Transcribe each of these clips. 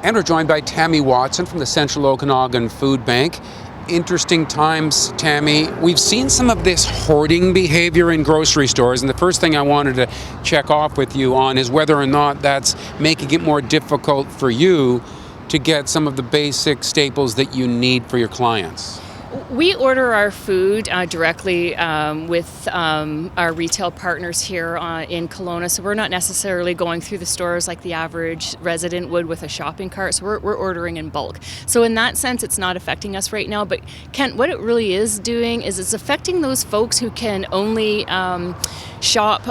And we're joined by Tammy Watson from the Central Okanagan Food Bank. Interesting times, Tammy. We've seen some of this hoarding behavior in grocery stores, and the first thing I wanted to check off with you on is whether or not that's making it more difficult for you to get some of the basic staples that you need for your clients. We order our food directly with our retail partners here in Kelowna, so we're not necessarily going through the stores like the average resident would with a shopping cart, so we're ordering in bulk. So in that sense, it's not affecting us right now, but Kent, what it really is doing is it's affecting those folks who can only shop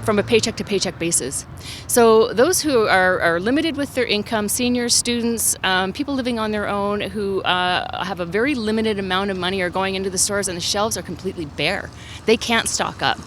from a paycheck to paycheck basis. So those who are limited with their income, seniors, students, people living on their own who have a very limited amount of money are going into the stores and the shelves are completely bare. They can't stock up.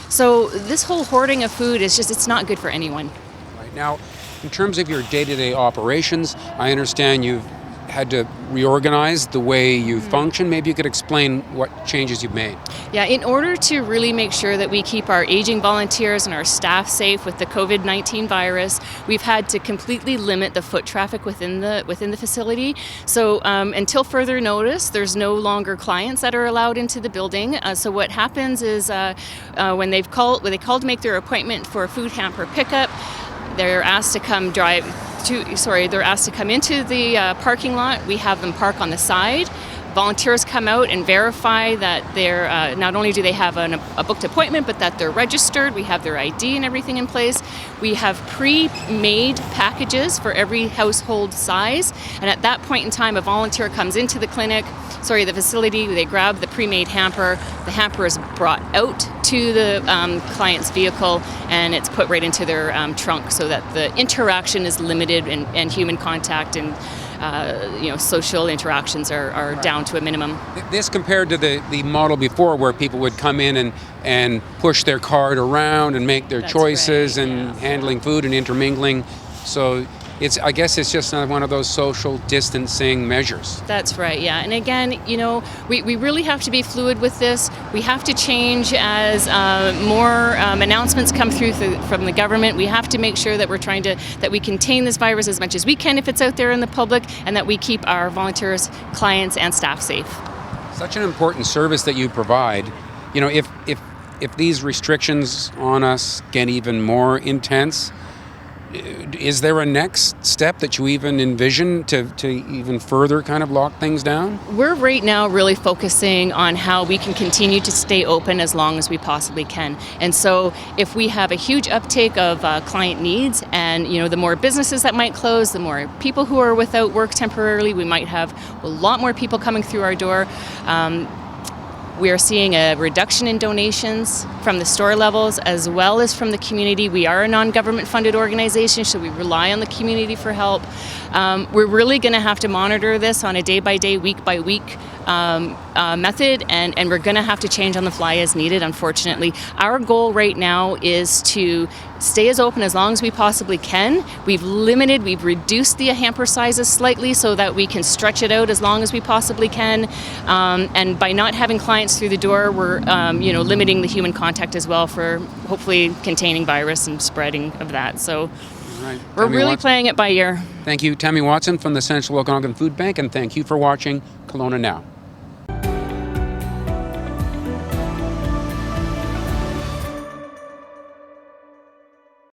So this whole hoarding of food is it's not good for anyone. Right now, in terms of your day-to-day operations, I understand you've had to reorganize the way you function. Maybe you could explain what changes you've made. Yeah, in order to really make sure that we keep our aging volunteers and our staff safe with the COVID-19 virus, we've had to completely limit the foot traffic within the facility. So until further notice, there's no longer clients that are allowed into the building. So what happens is when they call to make their appointment for a food hamper pickup, they're asked to come they're asked to come into the parking lot. We have them park on the side. Volunteers come out and verify that they're not only do they have a booked appointment, but that they're registered. We have their ID and everything in place. We have pre-made packages for every household size. And at that point in time, a volunteer comes into the the facility. They grab the pre-made hamper. The hamper is brought out to the client's vehicle, and it's put right into their trunk so that the interaction is limited and human contact and social interactions are down to a minimum. This compared to the model before where people would come in and push their cart around and make their choices and handling food and intermingling. So I guess it's just one of those social distancing measures. That's right, yeah. And again, we really have to be fluid with this. We have to change as more announcements come through from the government. We have to make sure that that we contain this virus as much as we can if it's out there in the public, and that we keep our volunteers, clients, and staff safe. Such an important service that you provide. If these restrictions on us get even more intense, is there a next step that you even envision to even further kind of lock things down? We're right now really focusing on how we can continue to stay open as long as we possibly can. And so if we have a huge uptake of client needs and, the more businesses that might close, the more people who are without work temporarily, we might have a lot more people coming through our door. We are seeing a reduction in donations from the store levels as well as from the community. We are a non-government funded organization, so we rely on the community for help. We're really going to have to monitor this on a day-by-day, week-by-week method, and we're going to have to change on the fly as needed, unfortunately. Our goal right now is to stay as open as long as we possibly can. We've reduced the hamper sizes slightly so that we can stretch it out as long as we possibly can. And by not having clients through the door, we're limiting the human contact as well for hopefully containing virus and spreading of that. So we're really playing it by ear. Thank you, Tammy Watson from the Central Okanagan Food Bank, and thank you for watching Kelowna Now.